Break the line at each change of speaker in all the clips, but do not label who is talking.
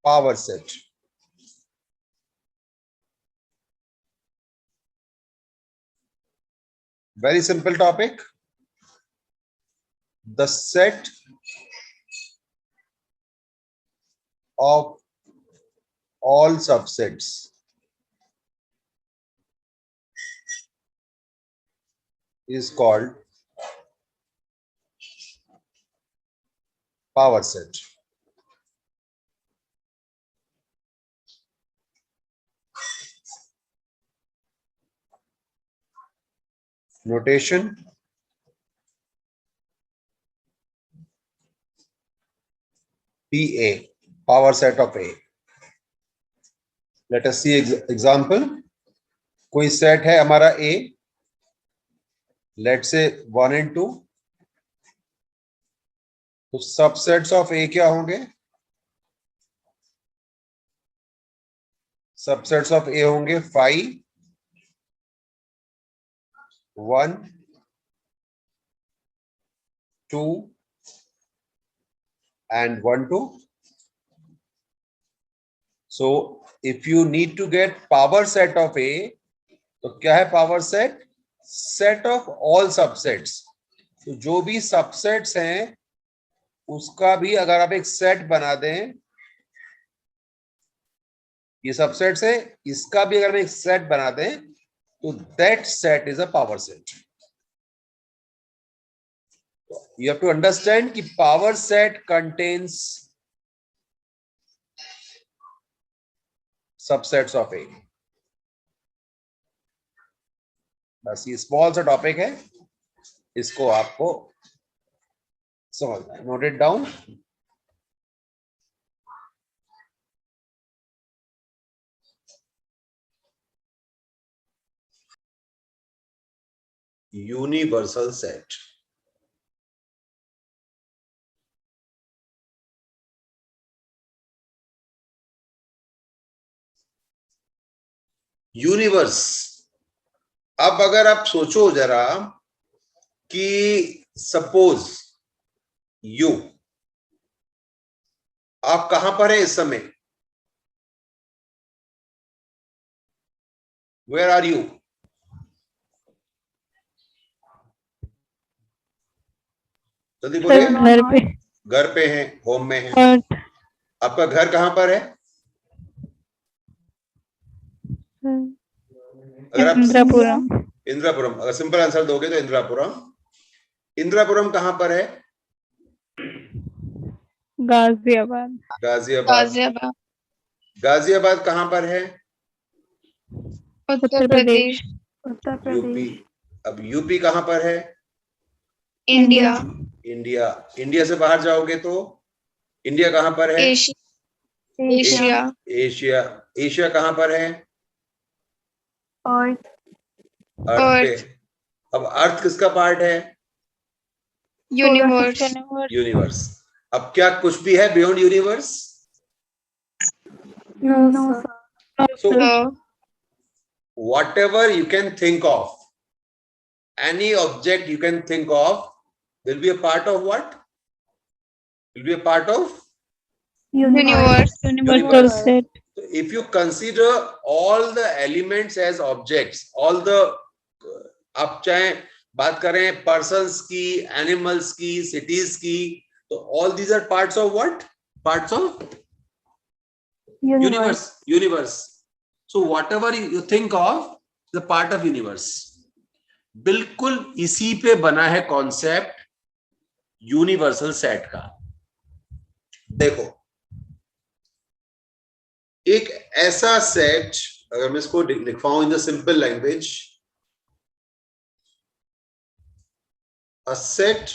power set. Very simple topic. The set of all subsets is called power set. Notation. PA, power set of A. Let us see example. कोई set है हमारा A, let's say 1 and 2. तो subsets of A क्या होंगे? Subsets of A होंगे 5, 1, 2 and 1, 2. So if you need to get power set of A, तो क्या है power set? Set of all subsets. तो जो भी subsets हैं उसका भी अगर आप एक सेट बना दें, ये सबसेट्स है, इसका भी अगर हम एक सेट बना दें तो that set is a power set. You have to understand कि power set contains subsets of A. बस ये स्मॉल सा टॉपिक है, इसको आपको समझना है. Note it down. Universal set. Universe. अब अगर आप सोचो जरा कि सपोज यू, आप कहां पर है इस समय? Where are you? जल्दी बोलिए.
घर पे.
घर पे हैं, होम में हैं. आपका घर कहां पर है? अगर आप
इंद्रापुरम.
इंद्रापुरम, अगर सिंपल आंसर दोगे तो इंद्रापुरम. इंद्रापुरम कहां पर है?
गाजियाबाद.
गाजियाबाद. गाजियाबाद कहां पर है?
उत्तर प्रदेश.
यूपी. अब यूपी कहां पर है?
इंडिया.
इंडिया. इंडिया से बाहर जाओगे तो इंडिया कहां पर है?
एशिया.
एशिया. एशिया कहां पर है?
अर्थ.
अर्थ पे. अब अर्थ किसका पार्ट है?
यूनिवर्स.
यूनिवर्स. अब क्या कुछ भी है beyond universe?
No.
So whatever you can think of, any object you can think of will be a part of what? Will be a part of
Universal set.
So if you consider all the elements as objects, all the आप चाहे बात करें persons की, animals की, cities की, तो all these are parts of what? Parts of universe. So whatever you think of is a part of universe. बिल्कुल इसी पे बना है कॉन्सेप्ट यूनिवर्सल सेट का. देखो, एक ऐसा सेट, अगर मैं इसको लिखवाऊं in the simple language, a set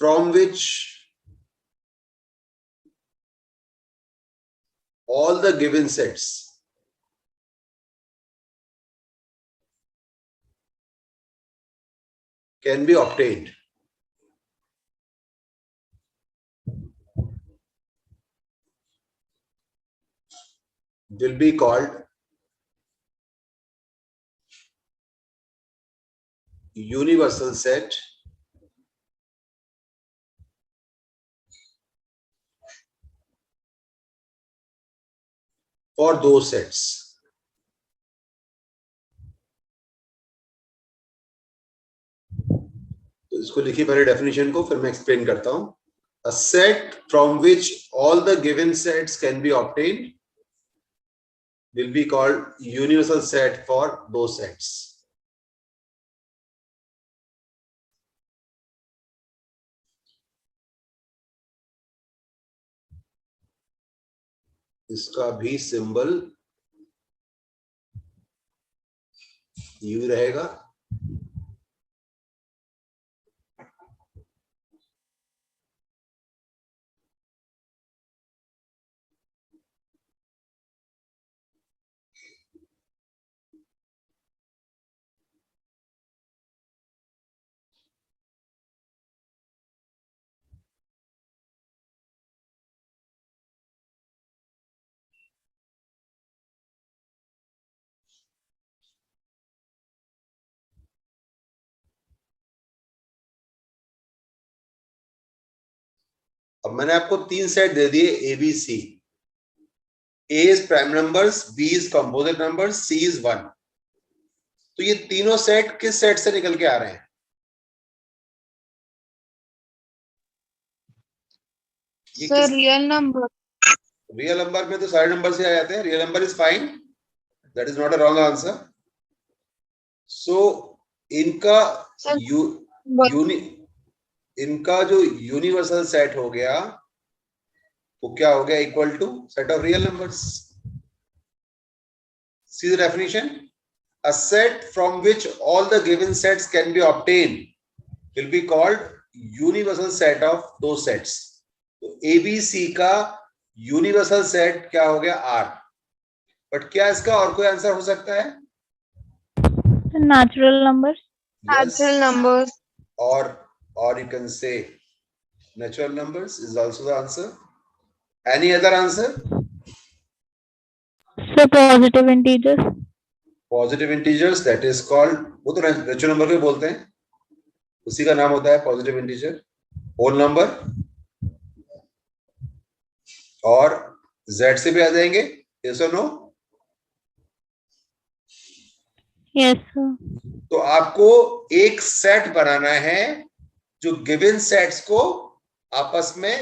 from which all the given sets can be obtained. Will be called universal set for those sets. तो इसको लिखिए पहले डेफिनेशन को, फिर मैं एक्सप्लेन करता हूं. A set from which all the given sets can be obtained will be called universal set for those sets. इसका भी सिंबल U रहेगा. अब मैंने आपको 3 सेट दे दिए A B C. A is prime numbers, B is composite numbers, C is 1. तो ये तीनों सेट किस सेट से निकल के आ रहे हैं?
Sir real number.
Real number में तो सारे नंबर से आ जाते हैं. Real number is fine. That is not a wrong answer. So इनका इनका जो यूनिवर्सल सेट हो गया वो क्या हो गया? Equal to set of real numbers. See the definition. A set from which all the given sets can be obtained will be called universal set of those sets. तो ABC का universal set क्या हो गया? R. But क्या इसका और कोई answer हो सकता है?
Natural numbers.
Natural
numbers.
Or you can say natural numbers is also the answer. Any other answer?
So positive integers.
Positive integers, that is called, वो तो नेचुरल नंबर को बोलते हैं, उसी का नाम होता है पॉजिटिव इंटीजर. होल नंबर और Z से भी आ जाएंगे. yes or no?
Yes sir.
तो आपको एक सेट बनाना है जो गिवन सेट्स को आपस में,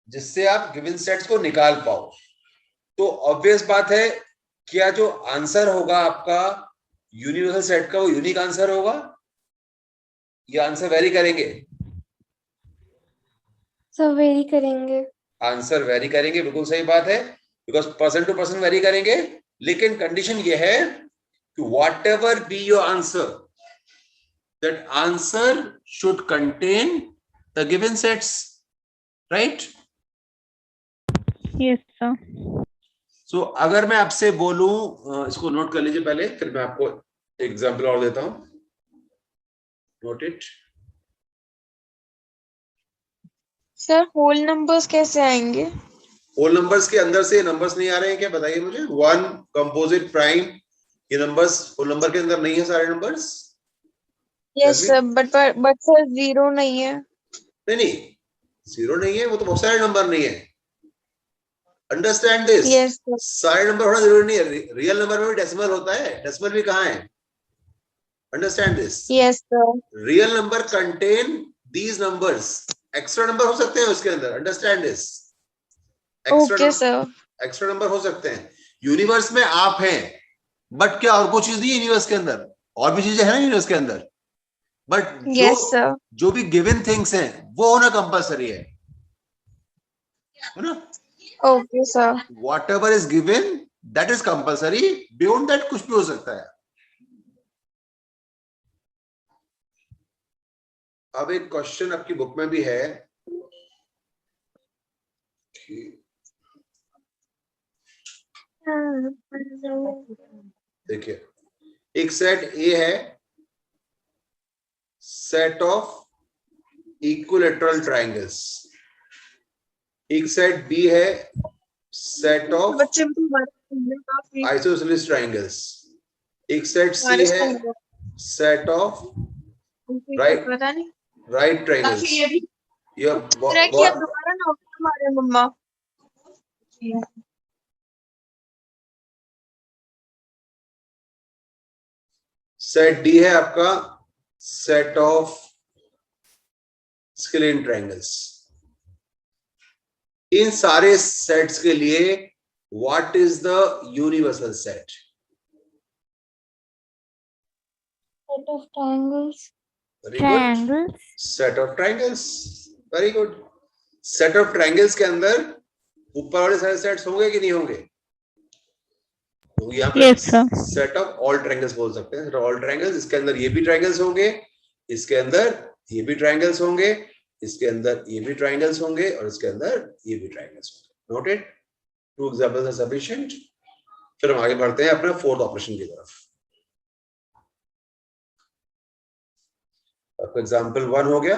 जिससे आप गिवन सेट्स को निकाल पाओ. तो ऑब्वियस बात है, क्या जो आंसर होगा आपका यूनिवर्सल सेट का वो यूनिक आंसर होगा? ये आंसर वेरी करेंगे?
सब वेरी करेंगे.
आंसर वेरी करेंगे, बिल्कुल सही बात है. Because person to person vary करेंगे. लेकिन कंडीशन ये है कि whatever be your answer, that answer should contain the given sets. Right?
Yes sir.
So अगर मैं आपसे बोलूं, इसको नोट कर लीजिए पहले, फिर मैं आपको एग्जाम्पल और देता हूं. Note it.
Sir whole numbers कैसे आएंगे?
होल नंबर्स के अंदर से नंबर्स नहीं आ रहे हैं क्या? बताइए मुझे. 1, कंपोजिट, प्राइम, ये नंबर्स होल नंबर के अंदर नहीं है सारे numbers?
Yes sir. But sir zero नहीं है.
नहीं, जीरो नहीं है, वो तो बहुत सारे नंबर नहीं है. Understand this.
Yes sir.
सारे नंबर होना जरूरी नहीं है. रियल नंबर में भी डेसिमल होता है. डेसिमल भी कहाँ है? Understand this.
Yes sir.
Real number contain these numbers. Extra number हो सकते हैं उसके अंदर. Understand this.
Okay sir.
Extra number हो सकते हैं. यूनिवर्स में आप हैं, बट क्या और कोई चीज नहीं है यूनिवर्स के अंदर? और भी चीजें हैं ना यूनिवर्स के अंदर. बट जो भी गिवन थिंग्स हैं वो होना कंपल्सरी है ना?
Okay sir.
What ever is given that is compulsory. Beyond that कुछ भी हो सकता है. अब एक क्वेश्चन आपकी बुक में भी है. देखिए, एक सेट ए है, सेट ऑफ इक्विलैटरल ट्रायंगल्स. एक सेट बी है, सेट ऑफ आइसोसेलेस ट्रायंगल्स. एक सेट सी है, सेट ऑफ राइट ट्रायंगल्स. ये
मम्मा.
सेट डी है आपका सेट ऑफ स्केलिन ट्रायंगल्स। इन सारे सेट्स के लिए what is the universal set?
Set of triangles.
Very good, set of triangles, very good. Set of triangles के अंदर ऊपर वाले सारे सेट्स होंगे कि नहीं होंगे? तो यहाँ पे सेट ऑफ ऑल ट्रायंगल्स बोल सकते हैं, सेट ऑफ ऑल ट्रायंगल्स। इसके अंदर ये भी ट्रायंगल्स होंगे, इसके अंदर ये भी ट्रायंगल्स होंगे, इसके अंदर ये भी ट्रायंगल्स होंगे और इसके अंदर ये भी ट्रायंगल्स होंगे। Noted? Two examples are sufficient. फिर हम आगे बढ़ते हैं अपना फोर्थ ऑपरेशन की तरफ। आपका एग्जांपल 1 हो गया,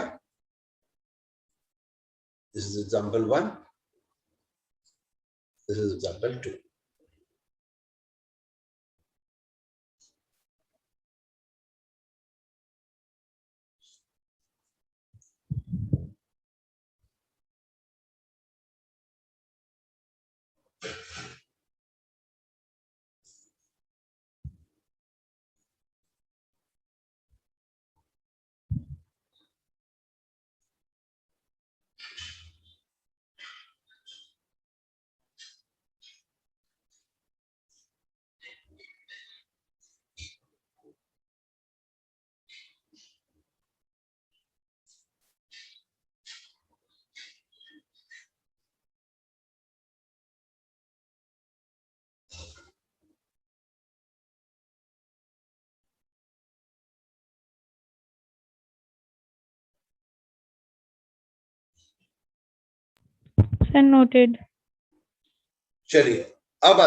this is example 1, this is example 2।
Noted.
चलिए अब